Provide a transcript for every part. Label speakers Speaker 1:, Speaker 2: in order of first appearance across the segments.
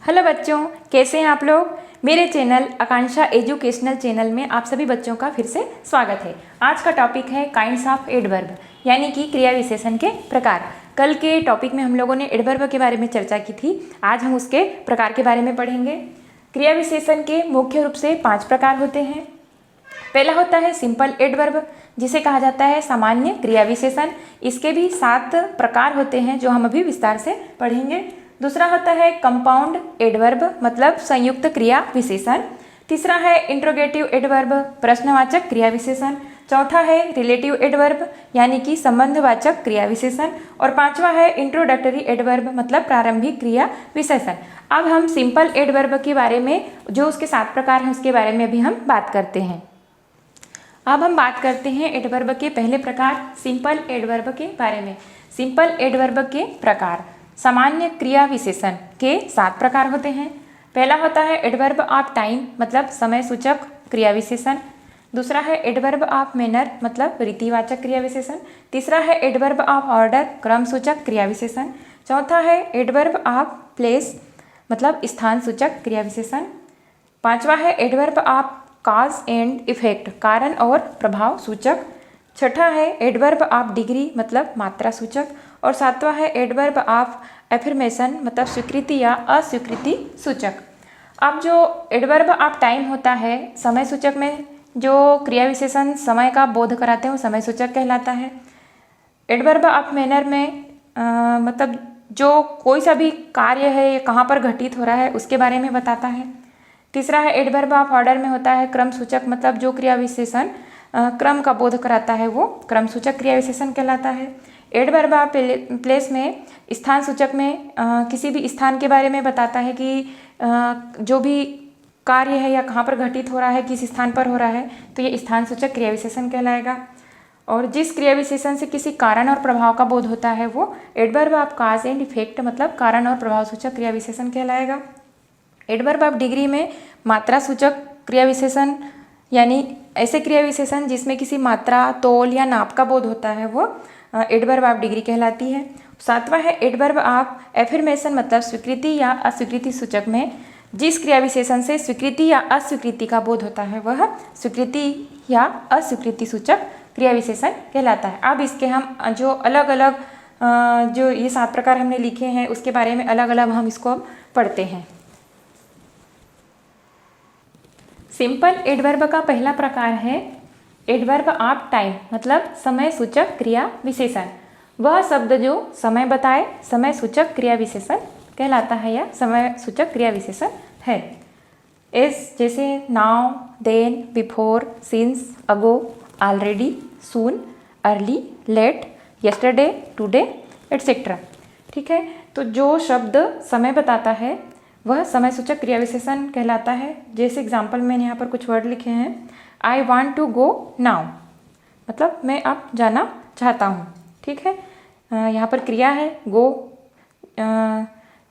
Speaker 1: Hello बच्चों, कैसे हैं आप लोग। मेरे चैनल आकांक्षा एजुकेशनल चैनल में आप सभी बच्चों का फिर से स्वागत है। आज का टॉपिक है काइंड्स ऑफ एडवर्ब, यानी कि क्रिया विशेषण के प्रकार। कल के टॉपिक में हम लोगों ने एडवर्ब के बारे में चर्चा की थी, आज हम उसके प्रकार के बारे में पढ़ेंगे। क्रिया विशेषण के मुख्य रूप से 5 प्रकार होते हैं। पहला होता है सिंपल एडवर्ब, जिसे कहा जाता है सामान्य क्रिया विशेषण। इसके भी 7 प्रकार होते हैं जो हम अभी विस्तार से पढ़ेंगे। दूसरा होता है कंपाउंड एडवर्ब, मतलब संयुक्त क्रिया विशेषण। तीसरा है इंट्रोगेटिव एडवर्ब, प्रश्नवाचक क्रिया विशेषण। चौथा है रिलेटिव एडवर्ब, यानी कि संबंधवाचक क्रिया विशेषण। और पांचवा है इंट्रोडक्टरी एडवर्ब, मतलब प्रारंभिक क्रिया विशेषण। अब हम सिंपल एडवर्ब के बारे में, जो उसके 7 प्रकार हैं, उसके बारे में अभी हम बात करते हैं। अब हम बात करते हैं एडवर्ब के पहले प्रकार सिंपल एडवर्ब के बारे में। सिंपल एडवर्ब के प्रकार सामान्य क्रिया विशेषण के 7 प्रकार होते हैं। पहला होता है एडवर्ब ऑफ टाइम, मतलब समय सूचक क्रिया विशेषण। दूसरा है एडवर्ब ऑफ मैनर, मतलब रीतिवाचक क्रिया विशेषण। तीसरा है एडवर्ब ऑफ ऑर्डर, क्रम सूचक क्रिया विशेषण। चौथा है एडवर्ब ऑफ प्लेस, मतलब स्थान सूचक क्रिया विशेषण। पांचवा है adverb of cause and effect, कारण और प्रभाव सूचक। छठा है एडवर्ब ऑफ डिग्री, मतलब मात्रा सूचक। और सातवां है एडवर्ब ऑफ एफर्मेशन, मतलब स्वीकृति या अस्वीकृति सूचक। अब जो एडवर्ब ऑफ टाइम होता है, समय सूचक में जो क्रिया विशेषण समय का बोध कराते हैं वो समय सूचक कहलाता है। एडवर्ब ऑफ मैनर में मतलब जो कोई सा भी कार्य है कहाँ पर घटित हो रहा है उसके बारे में बताता है। तीसरा है एडवर्ब ऑफ ऑर्डर में होता है क्रम सूचक, मतलब जो क्रिया विशेषण क्रम का बोध कराता है वो क्रम सूचक क्रिया विशेषण कहलाता है। एडवर्ब ऑफ प्लेस में स्थान सूचक में किसी भी स्थान के बारे में बताता है कि जो भी कार्य है या कहाँ पर घटित हो रहा है, किस स्थान पर हो रहा है, तो ये स्थान सूचक क्रिया विशेषण कहलाएगा। और जिस क्रिया विशेषण से किसी कारण और प्रभाव का बोध होता है वो adverb of cause and effect, मतलब कारण और प्रभाव सूचक क्रिया विशेषण कहलाएगा। एडवर्ब ऑफ डिग्री में मात्रा सूचक क्रिया विशेषण, यानी ऐसे क्रिया विशेषण जिसमें किसी मात्रा, तोल या नाप का बोध होता है वो एडवर्ब ऑफ डिग्री कहलाती है। सातवां है एडवर्ब ऑफ एफर्मेशन, मतलब स्वीकृति या अस्वीकृति सूचक में जिस क्रिया विशेषण से स्वीकृति या अस्वीकृति का बोध होता है वह स्वीकृति या अस्वीकृति सूचक क्रिया विशेषण कहलाता है। अब इसके हम जो अलग अलग जो ये 7 प्रकार हमने लिखे हैं उसके बारे में अलग अलग हम इसको पढ़ते हैं। सिंपल एडवर्ब का पहला प्रकार है एडवर्ब ऑफ टाइम, मतलब समय सूचक क्रिया विशेषण। वह शब्द जो समय बताए समय सूचक क्रिया विशेषण कहलाता है या समय सूचक क्रिया विशेषण है। एस जैसे now, then, before, since, ago, already, soon, early, late, yesterday, today etcetera. ठीक है, तो जो शब्द समय बताता है वह समय सूचक क्रिया विशेषण कहलाता है। जैसे एग्जाम्पल मैंने यहाँ पर कुछ वर्ड लिखे हैं। I want to go now, मतलब मैं अब जाना चाहता हूँ। ठीक है, यहाँ पर क्रिया है गो,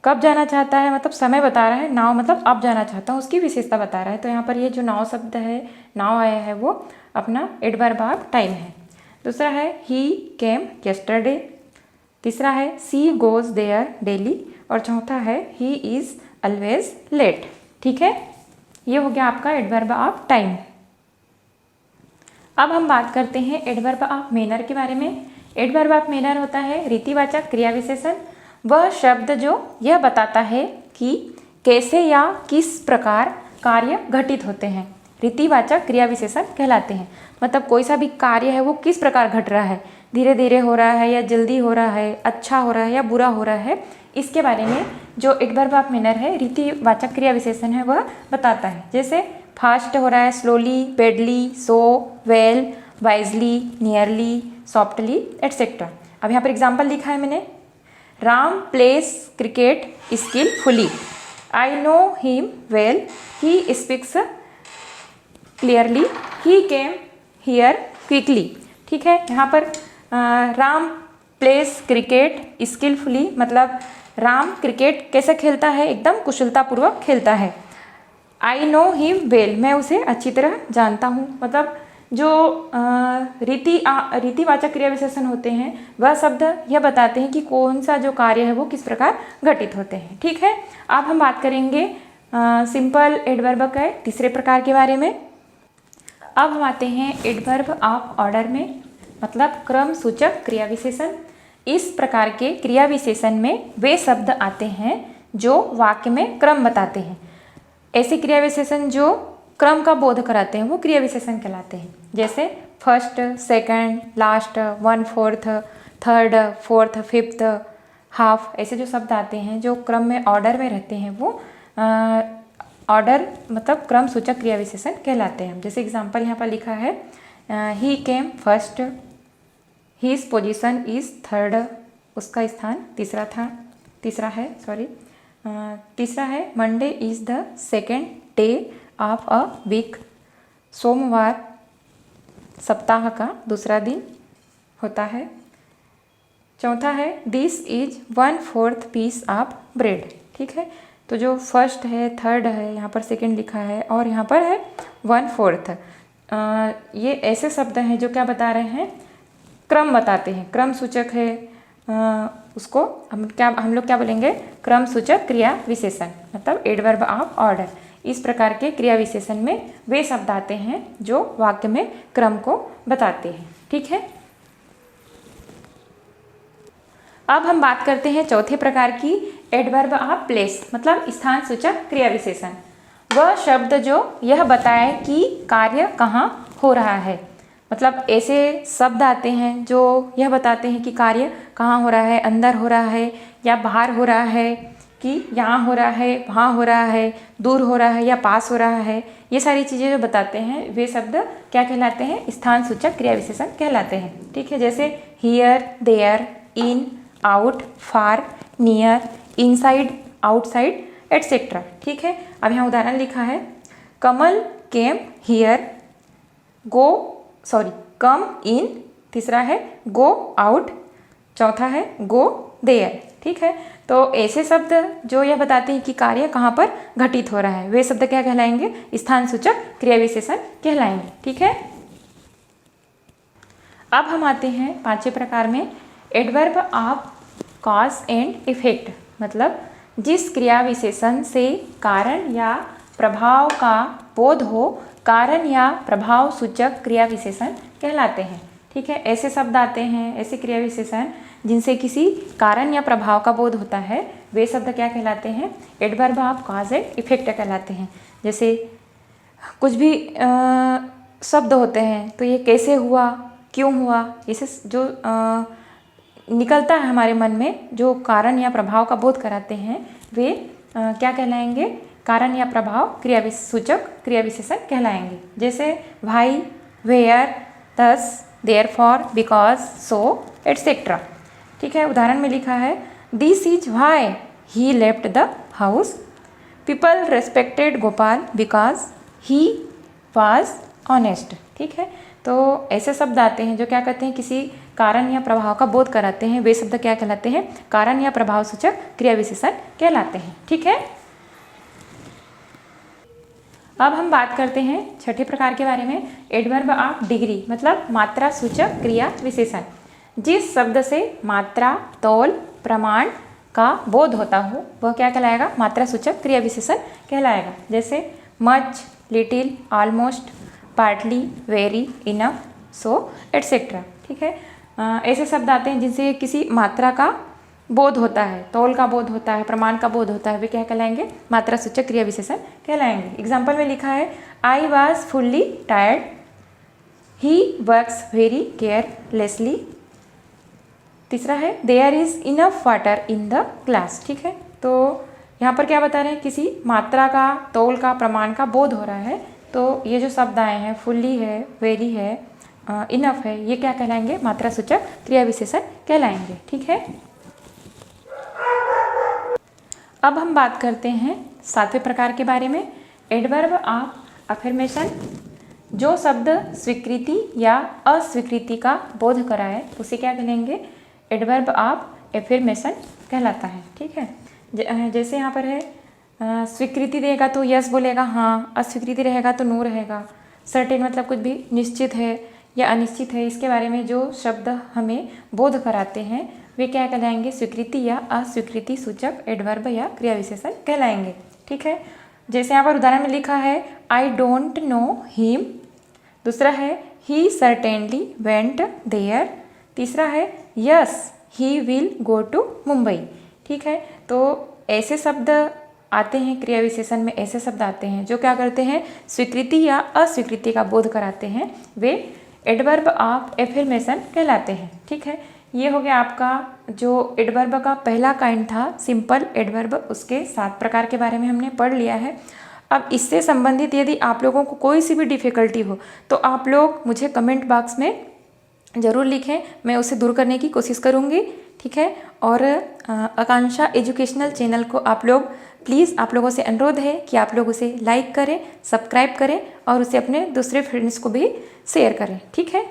Speaker 1: कब जाना चाहता है मतलब समय बता रहा है। नाउ मतलब अब जाना चाहता हूँ, उसकी विशेषता बता रहा है। तो यहाँ पर ये जो नाउ शब्द है, नाउ आया है, वो अपना एडवर्ब ऑफ टाइम है। दूसरा है ही केम यस्टरडे। तीसरा है सी गोज देयर डेली। और चौथा है ही इज़ ऑलवेज लेट। ठीक है, ये हो गया आपका एडवर्ब ऑफ टाइम। अब हम बात करते हैं एडवर्ब ऑफ मैनर के बारे में। एडवर्ब ऑफ मैनर होता है रीतिवाचक क्रिया विशेषण। वह शब्द जो यह बताता है कि कैसे या किस प्रकार कार्य घटित होते हैं, रीतिवाचक क्रिया विशेषण कहलाते हैं। मतलब कोई सा भी कार्य है वो किस प्रकार घट रहा है, धीरे धीरे हो रहा है या जल्दी हो रहा है, अच्छा हो रहा है या बुरा हो रहा है, इसके बारे में जो एडवर्ब ऑफ मैनर है, रीतिवाचक क्रिया विशेषण है, वह बताता है। जैसे फास्ट हो रहा है, slowly, badly, so, well, wisely, nearly, softly etcetera. अब यहाँ पर एग्जाम्पल लिखा है मैंने। Ram plays cricket skilfully. I know him well, he speaks clearly, he came here quickly. ठीक है, यहाँ पर राम प्लेस क्रिकेट स्किलफुली, मतलब राम क्रिकेट कैसे खेलता है, एकदम कुशलतापूर्वक खेलता है। आई नो हिम वेल, मैं उसे अच्छी तरह जानता हूँ। मतलब जो रीतिवाचक क्रिया विशेषण होते हैं वह शब्द यह बताते हैं कि कौन सा जो कार्य है वो किस प्रकार घटित होते हैं। ठीक है, अब हम बात करेंगे सिंपल एडवर्ब के तीसरे प्रकार के बारे में। अब हम आते हैं एडवर्ब ऑफ ऑर्डर में, मतलब क्रम सूचक क्रिया विशेषण। इस प्रकार के क्रिया विशेषण में वे शब्द आते हैं जो वाक्य में क्रम बताते हैं। ऐसे क्रिया विशेषण जो क्रम का बोध कराते हैं वो क्रिया विशेषण कहलाते हैं। जैसे first, second, last, 1/4, third, fourth, fifth, half, ऐसे जो शब्द आते हैं जो क्रम में ऑर्डर में रहते हैं वो ऑर्डर मतलब क्रम सूचक क्रिया विशेषण कहलाते हैं। जैसे एग्जाम्पल यहाँ पर लिखा है he came first, his position is third, उसका स्थान तीसरा है Monday is the second day of a week, सोमवार सप्ताह का दूसरा दिन होता है। चौथा है this is 1/4 piece of bread. ठीक है, तो जो फर्स्ट है, थर्ड है, यहाँ पर सेकेंड लिखा है और यहाँ पर है 1/4। ये ऐसे शब्द हैं जो क्या बता रहे हैं, क्रम बताते हैं, क्रम सूचक है। उसको हम लोग क्या बोलेंगे, क्रम सूचक क्रिया विशेषण, मतलब एडवर्ब ऑफ ऑर्डर। इस प्रकार के क्रिया विशेषण में वे शब्द आते हैं जो वाक्य में क्रम को बताते हैं। ठीक है, अब हम बात करते हैं चौथे प्रकार की, एडवर्ब ऑफ प्लेस, मतलब स्थान सूचक क्रिया विशेषण। वह शब्द जो यह बताए कि कार्य कहाँ हो रहा है, मतलब ऐसे शब्द आते हैं जो यह बताते हैं कि कार्य कहाँ हो रहा है, अंदर हो रहा है या बाहर हो रहा है, कि यहाँ हो रहा है, वहाँ हो रहा है, दूर हो रहा है या पास हो रहा है। ये सारी चीज़ें जो बताते हैं वे शब्द क्या कहलाते हैं, स्थान सूचक क्रिया विशेषण कहलाते हैं। ठीक है, जैसे here, there, in, out, far, near, inside, outside, etcetera. ठीक है, अब यहाँ उदाहरण लिखा है कमल केम हियर, कम इन, तीसरा है गो आउट, चौथा है गो देयर। ठीक है, तो ऐसे शब्द जो यह बताते हैं कि कार्य कहाँ पर घटित हो रहा है वे शब्द क्या कहलाएंगे, स्थान सूचक क्रिया विशेषण कहलाएंगे। ठीक है, अब हम आते हैं पांचवें प्रकार में, adverb of cause and effect, मतलब जिस क्रिया विशेषण से कारण या प्रभाव का बोध हो, कारण या प्रभाव सूचक क्रिया विशेषण कहलाते हैं। ठीक है, ऐसे शब्द आते हैं, ऐसे क्रिया विशेषण जिनसे किसी कारण या प्रभाव का बोध होता है वे शब्द क्या कहलाते हैं, adverb of cause and effect कहलाते हैं। जैसे कुछ भी शब्द होते हैं तो ये कैसे हुआ, क्यों हुआ, ऐसे जो निकलता है हमारे मन में जो कारण या प्रभाव का बोध कराते हैं वे क्या कहलाएंगे, कारण या प्रभाव क्रिया सूचक क्रिया विशेषण कहलाएंगे। जैसे भाई, where, thus, therefore, because, so, etc. ठीक है, उदाहरण में लिखा है this is why he left the house, people respected Gopal because he was honest. ठीक है, तो ऐसे शब्द आते हैं जो क्या कहते हैं, किसी कारण या प्रभाव का बोध कराते हैं वे शब्द क्या कहलाते हैं, कारण या प्रभाव सूचक क्रिया विशेषण कहलाते हैं। ठीक है, अब हम बात करते हैं छठे प्रकार के बारे में, एडवर्ब ऑफ डिग्री, मतलब मात्रा सूचक क्रिया विशेषण। जिस शब्द से मात्रा, तौल, प्रमाण का बोध होता हो वह क्या कहलाएगा, मात्रा सूचक क्रिया विशेषण कहलाएगा। जैसे much, little, almost, partly, very, enough, so, etcetera. ठीक है, ऐसे शब्द आते हैं जिनसे किसी मात्रा का बोध होता है, तौल का बोध होता है, प्रमाण का बोध होता है, वे क्या कहलाएंगे, मात्रा सूचक क्रिया विशेषण कहलाएंगे। एग्जाम्पल में लिखा है I was fully tired, he works very carefully, तीसरा है there is enough water in the glass. ठीक है, तो यहाँ पर क्या बता रहे हैं, किसी मात्रा का, तौल का, प्रमाण का बोध हो रहा है, तो ये जो शब्द आए हैं फुल्ली है, वेरी है, इनफ है, ये क्या कहलाएंगे, मात्रा सूचक क्रिया विशेषण कहलाएंगे। ठीक है, अब हम बात करते हैं सातवें प्रकार के बारे में, एडवर्ब ऑफ अफर्मेशन। जो शब्द स्वीकृति या अस्वीकृति का बोध कराए उसे क्या कहेंगे, एडवर्ब ऑफ एफर्मेशन कहलाता है। ठीक है, जैसे यहाँ पर है स्वीकृति देगा तो यस बोलेगा हाँ, अस्वीकृति रहेगा तो नो रहेगा, सर्टेन मतलब कुछ भी निश्चित है या अनिश्चित है, इसके बारे में जो शब्द हमें बोध कराते हैं वे क्या कहलाएंगे? स्वीकृति या अस्वीकृति सूचक एडवर्ब या क्रिया विशेषण कहलाएंगे। ठीक है, जैसे यहाँ पर उदाहरण में लिखा है आई डोंट नो हिम, दूसरा है ही सर्टेनली वेंट देयर, तीसरा है yes he will go to Mumbai. ठीक है, तो ऐसे शब्द आते हैं क्रिया विशेषण में, ऐसे शब्द आते हैं जो क्या करते हैं? स्वीकृति या अस्वीकृति का बोध कराते हैं, वे एडवर्ब ऑफ एफर्मेशन कहलाते हैं। ठीक है, ये हो गया आपका जो एडवर्ब का पहला काइंड था सिंपल एडवर्ब, उसके 7 प्रकार के बारे में हमने पढ़ लिया है। अब इससे संबंधित यदि आप लोगों को कोई सी भी डिफ़िकल्टी हो तो आप लोग मुझे कमेंट बॉक्स में ज़रूर लिखें, मैं उसे दूर करने की कोशिश करूँगी। ठीक है, और आकांक्षा एजुकेशनल चैनल को आप लोग प्लीज़, आप लोगों से अनुरोध है कि आप लोग उसे लाइक करें, सब्सक्राइब करें और उसे अपने दूसरे फ्रेंड्स को भी शेयर करें। ठीक है।